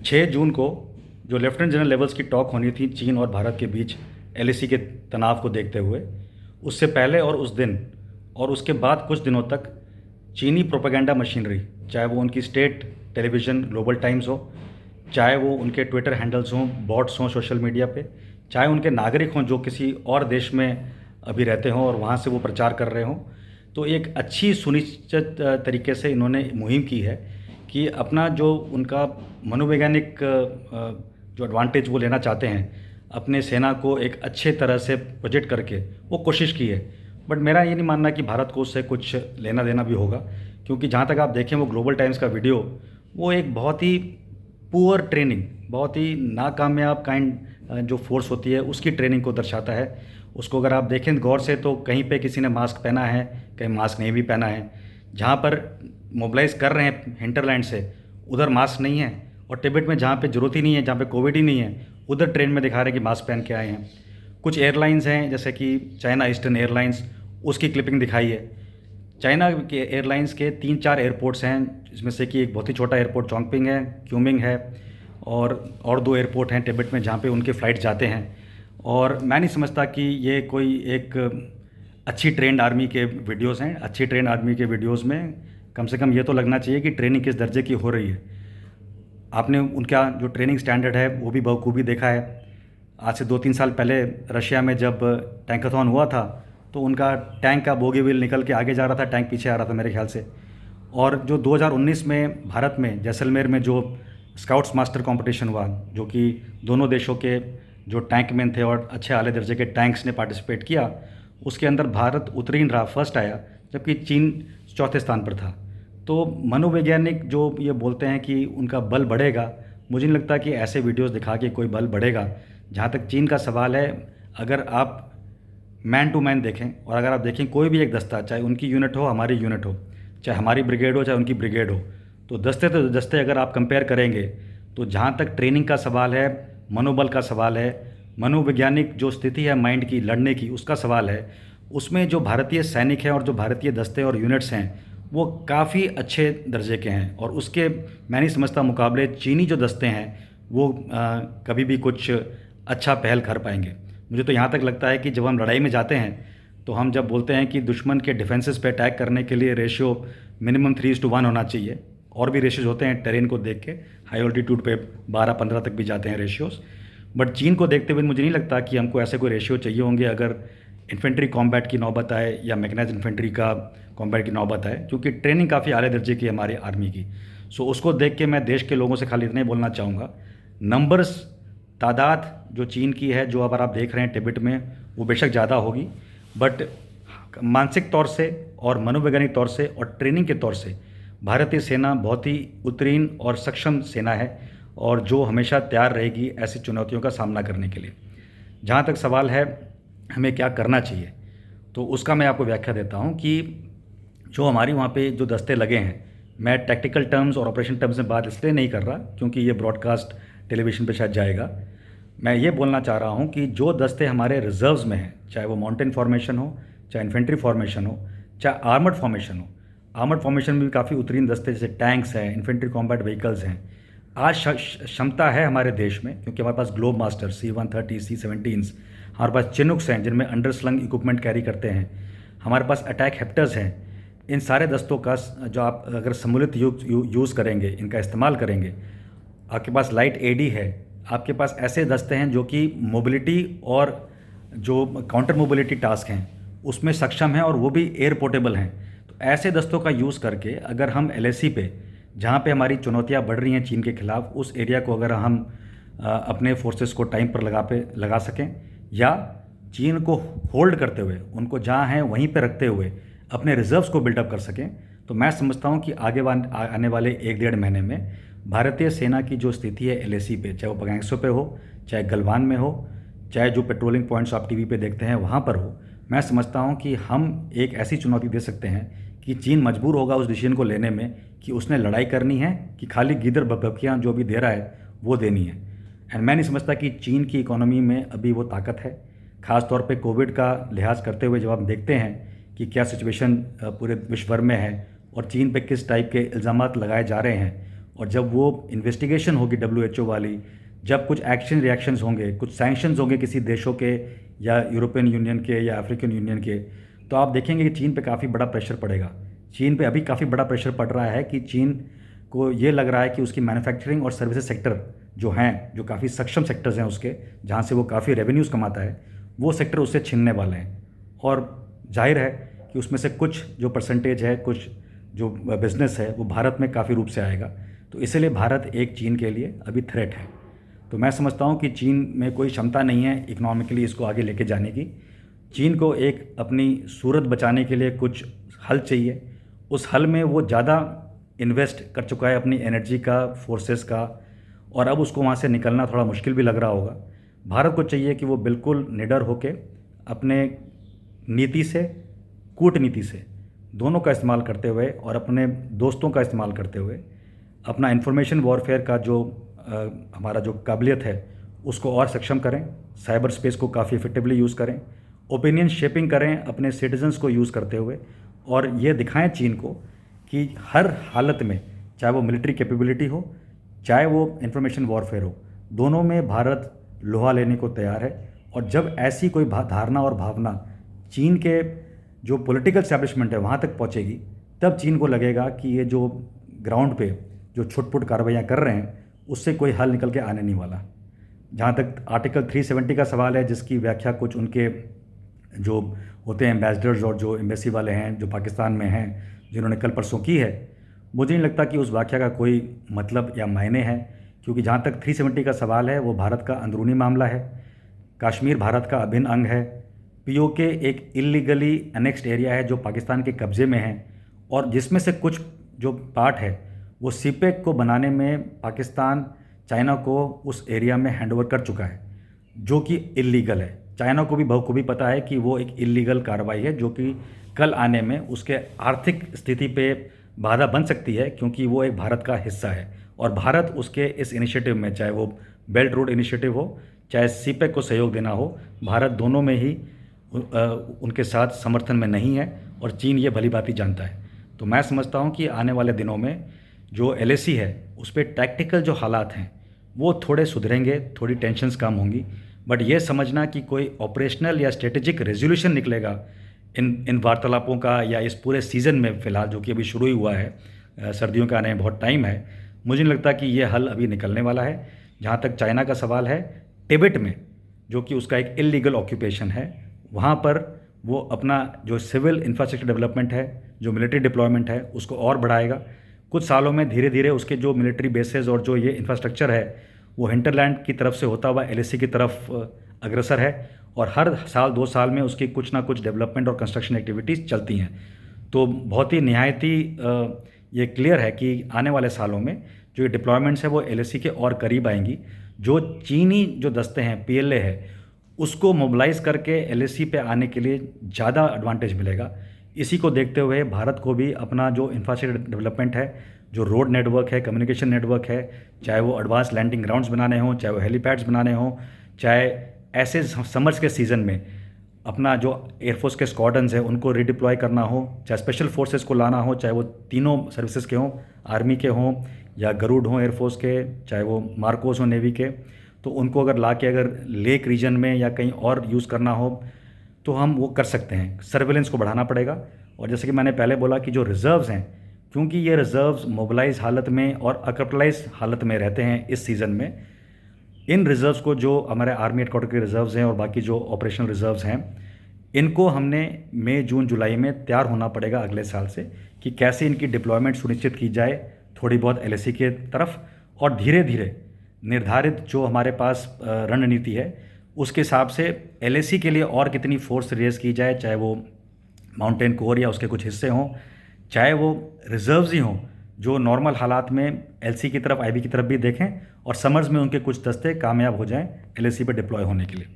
6 जून को जो lieutenant general levels की टॉक होनी थी चीन और भारत के बीच एलएसी के तनाव को देखते हुए, उससे पहले और उस दिन और उसके बाद कुछ दिनों तक चीनी प्रोपेगेंडा मशीनरी, चाहे वो उनकी स्टेट टेलीविज़न ग्लोबल टाइम्स हो, चाहे वो उनके ट्विटर हैंडल्स हों, बॉट्स हों सोशल मीडिया पे, चाहे उनके नागरिक हों जो किसी और देश में अभी रहते हों और वहाँ से वो प्रचार कर रहे हों, तो एक अच्छी सुनिश्चित तरीके से इन्होंने मुहिम की है कि अपना जो उनका मनोवैज्ञानिक जो एडवांटेज वो लेना चाहते हैं, अपने सेना को एक अच्छे तरह से प्रोजेक्ट करके वो कोशिश की है। बट मेरा ये नहीं मानना कि भारत को उससे कुछ लेना देना भी होगा, क्योंकि जहाँ तक आप देखें वो ग्लोबल टाइम्स का वीडियो, वो एक बहुत ही पुअर ट्रेनिंग, बहुत ही नाकामयाब काइंड जो फोर्स होती है उसकी ट्रेनिंग को दर्शाता है। उसको अगर आप देखें गौर से तो कहीं पे किसी ने मास्क पहना है, कहीं मास्क नहीं भी पहना है। जहाँ पर मोबिलाइज कर रहे हैं हिंटरलैंड से, उधर मास्क नहीं है, और तिब्बत में जहाँ पे ज़रूरत ही नहीं है, जहाँ पे कोविड ही नहीं है, उधर ट्रेन में दिखा रहे हैं कि मास्क पहन के आए हैं। कुछ एयरलाइंस हैं जैसे कि चाइना ईस्टर्न एयरलाइंस, उसकी क्लिपिंग दिखाई है। चाइना के एयरलाइंस के 3-4 एयरपोर्ट्स हैं, जिसमें से कि एक बहुत ही छोटा एयरपोर्ट चोंगपिंग है, क्यूमिंग है, और 2 एयरपोर्ट हैं तिब्बत में जहाँ पे उनके फ़्लाइट जाते हैं। और मैं नहीं समझता कि ये कोई एक अच्छी ट्रेंड आर्मी के वीडियोस हैं। अच्छी ट्रेंड आर्मी के वीडियोस में कम से कम ये तो लगना चाहिए कि ट्रेनिंग किस दर्जे की हो रही है। आपने उनका जो ट्रेनिंग स्टैंडर्ड है वो भी बखूबी देखा है। आज से 2-3 साल पहले रशिया में जब टैंकाथॉन हुआ था, तो उनका टैंक का बोगी व्हील निकल के आगे जा रहा था, टैंक पीछे आ रहा था मेरे ख्याल से। और जो 2019 में भारत में जैसलमेर में जो स्काउट्स मास्टर कंपटीशन हुआ, जो कि दोनों देशों के जो टैंक मैन थे और अच्छे आले दर्जे के टैंक्स ने पार्टिसिपेट किया, उसके अंदर भारत उत्तीर्ण रहा, फर्स्ट आया, जबकि चीन चौथे स्थान पर था। तो मनोवैज्ञानिक जो ये बोलते हैं कि उनका बल बढ़ेगा, मुझे नहीं लगता कि ऐसे वीडियोस दिखा के कोई बल बढ़ेगा। जहाँ तक चीन का सवाल है, अगर आप मैन टू मैन देखें और अगर आप देखें कोई भी एक दस्ता, चाहे उनकी यूनिट हो, हमारी यूनिट हो, चाहे हमारी ब्रिगेड हो, चाहे उनकी ब्रिगेड हो, तो दस्ते अगर आप कंपेयर करेंगे, तो जहाँ तक ट्रेनिंग का सवाल है, मनोबल का सवाल है, मनोवैज्ञानिक जो स्थिति है माइंड की लड़ने की, उसका सवाल है, उसमें जो भारतीय सैनिक हैं और जो भारतीय दस्ते और यूनिट्स हैं वो काफ़ी अच्छे दर्जे के हैं। और उसके मैं नहीं समझता मुकाबले चीनी जो दस्ते हैं वो कभी भी कुछ अच्छा पहल कर पाएंगे। मुझे तो यहाँ तक लगता है कि जब हम लड़ाई में जाते हैं, तो हम जब बोलते हैं कि दुश्मन के डिफेंसेस पे अटैक करने के लिए रेशियो मिनिमम 3:1 होना चाहिए, और भी रेशियोज होते हैं टेरेन को देख के, हाई ऑल्टीट्यूड पे 12-15 तक भी जाते हैं रेशियोज। बट चीन को देखते हुए मुझे नहीं लगता कि हमको ऐसे कोई रेशियो चाहिए होंगे अगर इन्फेंट्री कॉम्बैट की नौबत आए या मैकेनाइज्ड इन्फेंट्री का कॉम्बैट की नौबत आए, क्योंकि ट्रेनिंग काफ़ी आले दर्जे की है हमारे आर्मी की। सो उसको देख के मैं देश के लोगों से खाली इतना ही बोलना चाहूँगा, नंबर्स, तादाद जो चीन की है, जो अगर आप देख रहे हैं तिब्बत में, वो बेशक ज़्यादा होगी, बट मानसिक तौर से और मनोवैज्ञानिक तौर से और ट्रेनिंग के तौर से भारतीय सेना बहुत ही उत्तीर्ण और सक्षम सेना है, और जो हमेशा तैयार रहेगी ऐसी चुनौतियों का सामना करने के लिए। जहाँ तक सवाल है हमें क्या करना चाहिए, तो उसका मैं आपको व्याख्या देता हूँ कि जो हमारी वहाँ पे जो दस्ते लगे हैं, मैं टैक्टिकल टर्म्स और ऑपरेशन टर्म्स में बात इसलिए नहीं कर रहा क्योंकि ये ब्रॉडकास्ट टेलीविज़न पे शायद जाएगा। मैं ये बोलना चाह रहा हूँ कि जो दस्ते हमारे रिजर्व्स में हैं, चाहे वो माउंटेन फॉर्मेशन हो, चाहे इन्फेंट्री फॉर्मेशन हो, चाहे आर्मर्ड फॉर्मेशन हो। आर्मर्ड फॉर्मेशन में भी काफ़ी उत्तीर्ण दस्ते जैसे टैंक्स हैं, इन्फेंट्री कॉम्बैट व्हीकल्स हैं। आज क्षमता है हमारे देश में, क्योंकि हमारे पास ग्लोब मास्टर C-130, C-17s, हमारे पास चिनुक्स हैं जिनमें अंडर स्लंग इक्विपमेंट कैरी करते हैं, हमारे पास अटैक हेप्टर्स हैं। इन सारे दस्तों का जो आप अगर सम्मिलित यूज़ करेंगे, इनका इस्तेमाल करेंगे, आपके पास लाइट एडी है, आपके पास ऐसे दस्ते हैं जो कि मोबिलिटी और जो काउंटर मोबिलिटी टास्क हैं उसमें सक्षम हैं, और वो भी एयर पोर्टेबल हैं। तो ऐसे दस्तों का यूज़ करके अगर हम एलएसी पे, जहाँ पे हमारी चुनौतियाँ बढ़ रही हैं चीन के खिलाफ, उस एरिया को अगर हम अपने फोर्सेस को टाइम पर लगा सकें, या चीन को होल्ड करते हुए, उनको जहाँ हैं वहीं पे रखते हुए अपने रिजर्व्स को बिल्डअप कर सकें, तो मैं समझता हूँ कि आने वाले 1-1.5 महीने में भारतीय सेना की जो स्थिति है एलएसी पे, चाहे वो पगैंगसो पे हो, चाहे गलवान में हो, चाहे जो पेट्रोलिंग पॉइंट्स आप टीवी पे देखते हैं वहाँ पर हो, मैं समझता हूँ कि हम एक ऐसी चुनौती दे सकते हैं कि चीन मजबूर होगा उस डिसीजन को लेने में कि उसने लड़ाई करनी है कि खाली गीदड़ बकबकियाँ जो भी दे रहा है वो देनी है। एंड मैं नहीं समझता कि चीन की इकोनॉमी में अभी वो ताकत है, ख़ास तौर पे कोविड का लिहाज करते हुए। जब हम देखते हैं कि क्या सिचुएशन पूरे विश्व भर में है और चीन पे किस टाइप के इल्ज़ामात लगाए जा रहे हैं, और जब वो इन्वेस्टिगेशन होगी WHO वाली, जब कुछ एक्शन रिएक्शंस होंगे, कुछ सैंक्शंस होंगे किसी देशों के या यूरोपियन यूनियन के या अफ्रीकन यूनियन के, तो आप देखेंगे कि चीन पे काफ़ी बड़ा प्रेशर पड़ेगा। चीन पे अभी काफ़ी बड़ा प्रेशर पड़ रहा है कि चीन को ये लग रहा है कि उसकी मैन्युफैक्चरिंग और सर्विसेज सेक्टर जो हैं, जो काफ़ी सक्षम सेक्टर्स हैं उसके, जहाँ से वो काफ़ी रेवेन्यूज़ कमाता है, वो सेक्टर उससे छीनने वाले हैं। और जाहिर है कि उसमें से कुछ जो परसेंटेज है, कुछ जो बिज़नेस है, वो भारत में काफ़ी रूप से आएगा। तो इसीलिए भारत एक चीन के लिए अभी थ्रेट है। तो मैं समझता हूँ कि चीन में कोई क्षमता नहीं है इकोनॉमिकली इसको आगे लेके जाने की। चीन को एक अपनी सूरत बचाने के लिए कुछ हल चाहिए। उस हल में वो ज़्यादा इन्वेस्ट कर चुका है अपनी एनर्जी का, फोर्सेस का, और अब उसको वहाँ से निकलना थोड़ा मुश्किल भी लग रहा होगा। भारत को चाहिए कि वो बिल्कुल निडर होके अपने नीति से, कूटनीति से, दोनों का इस्तेमाल करते हुए और अपने दोस्तों का इस्तेमाल करते हुए अपना इंफॉर्मेशन वॉरफेयर का जो हमारा जो काबिलियत है उसको और सक्षम करें, साइबर स्पेस को काफ़ी इफेक्टिवली यूज़ करें, ओपिनियन शेपिंग करें अपने सिटीजन्स को यूज़ करते हुए, और ये दिखाएं चीन को कि हर हालत में, चाहे वो मिलिट्री कैपेबिलिटी हो, चाहे वो इंफॉर्मेशन वॉरफेयर हो, दोनों में भारत लोहा लेने को तैयार है। और जब ऐसी कोई धारणा और भावना चीन के जो पॉलिटिकल एस्टैब्लिशमेंट है वहाँ तक पहुँचेगी, तब चीन को लगेगा कि ये जो ग्राउंड पे जो छुटपुट कार्रवाइयाँ कर रहे हैं उससे कोई हल निकल के आने नहीं वाला। जहाँ तक आर्टिकल 370 का सवाल है, जिसकी व्याख्या कुछ उनके जो होते हैं एम्बेसडर्स और जो एम्बेसी वाले हैं जो पाकिस्तान में हैं, जिन्होंने कल परसों की है, मुझे नहीं लगता कि उस व्याख्या का कोई मतलब या मायने है, क्योंकि जहाँ तक 370 का सवाल है वो भारत का अंदरूनी मामला है। कश्मीर भारत का अभिन्न अंग है। POK एक इलीगली अनेक्स्ड एरिया है जो पाकिस्तान के कब्ज़े में है, और जिसमें से कुछ जो पार्ट है वो CPEC को बनाने में पाकिस्तान चाइना को उस एरिया में हैंडओवर कर चुका है, जो कि इलीगल है। चाइना को भी बखूबी पता है कि वो एक इलीगल कार्रवाई है, जो कि कल आने में उसके आर्थिक स्थिति पे बाधा बन सकती है, क्योंकि वो एक भारत का हिस्सा है और भारत उसके इस इनिशिएटिव में, चाहे वो बेल्ट रोड इनिशिएटिव हो, चाहे CPEC को सहयोग देना हो, भारत दोनों में ही उनके साथ समर्थन में नहीं है, और चीन ये भली भांति जानता है। तो मैं समझता हूँ कि आने वाले दिनों में जो LAC है उस पर टैक्टिकल जो हालात हैं वो थोड़े सुधरेंगे, थोड़ी टेंशन्स कम होंगी, बट ये समझना कि कोई ऑपरेशनल या स्ट्रेटेजिक रेजोल्यूशन निकलेगा इन वार्तालापों का या इस पूरे सीज़न में फ़िलहाल, जो कि अभी शुरू ही हुआ है, सर्दियों के आने में बहुत टाइम है, मुझे नहीं लगता कि ये हल अभी निकलने वाला है। जहाँ तक चाइना का सवाल है, तिब्बत में जो कि उसका एक इलीगल ऑक्यूपेशन है, वहाँ पर वो अपना जो सिविल इंफ्रास्ट्रक्चर डेवलपमेंट है, जो मिलिट्री डिप्लॉयमेंट है, उसको और बढ़ाएगा। कुछ सालों में धीरे धीरे उसके जो मिलिट्री बेसेस और जो ये इंफ्रास्ट्रक्चर है वो हिंटरलैंड की तरफ से होता हुआ LAC की तरफ अग्रसर है, और हर साल 2 साल में उसकी कुछ ना कुछ डेवलपमेंट और कंस्ट्रक्शन एक्टिविटीज़ चलती हैं। तो बहुत ही निहायती ये क्लियर है कि आने वाले सालों में जो ये डिप्लॉयमेंट्स है वो LAC के और करीब आएंगी। जो चीनी जो दस्ते हैं, PLA है, उसको मोबिलाइज़ करके LAC पे आने के लिए ज़्यादा एडवांटेज मिलेगा। इसी को देखते हुए भारत को भी अपना जो इंफ्रास्ट्रक्चर डेवलपमेंट है, जो रोड नेटवर्क है, कम्युनिकेशन नेटवर्क है, चाहे वो एडवांस लैंडिंग ग्राउंड्स बनाने हों, चाहे वो हेलीपैड्स बनाने हों, चाहे ऐसे समर्स के सीज़न में अपना जो एयरफोर्स के स्क्वाड्रन्स हैं उनको रिडिप्लॉय करना हो, चाहे स्पेशल फोर्सेस को लाना हो, चाहे वो तीनों सर्विसेज के हों, आर्मी के हों या गरुड़ हों एयरफोर्स के, चाहे वो मार्कोस हों नेवी के, तो उनको अगर ला के अगर लेक रीजन में या कहीं और यूज़ करना हो तो हम वो कर सकते हैं। सर्वेलेंस को बढ़ाना पड़ेगा, और जैसे कि मैंने पहले बोला कि जो रिज़र्व्स हैं, क्योंकि ये रिज़र्व्स मोबिलाइज हालत में और अकैपिटलाइज हालत में रहते हैं इस सीज़न में, इन रिज़र्व्स को, जो हमारे आर्मी हेडक्वार्टर के रिज़र्व्स हैं और बाकी जो ऑपरेशनल रिज़र्व्स हैं, इनको हमने मई जून जुलाई में तैयार होना पड़ेगा अगले साल से, कि कैसे इनकी डिप्लॉयमेंट सुनिश्चित की जाए थोड़ी बहुत LAC के तरफ, और धीरे धीरे निर्धारित जो हमारे पास रणनीति है उसके हिसाब से LAC के लिए और कितनी फोर्स रेज की जाए, चाहे वो माउंटेन कोर या उसके कुछ हिस्से हों, चाहे वो रिज़र्व्स ही हों जो नॉर्मल हालात में LC की तरफ, IB की तरफ भी देखें, और समर्स में उनके कुछ दस्ते कामयाब हो जाएं LAC पे डिप्लॉय होने के लिए।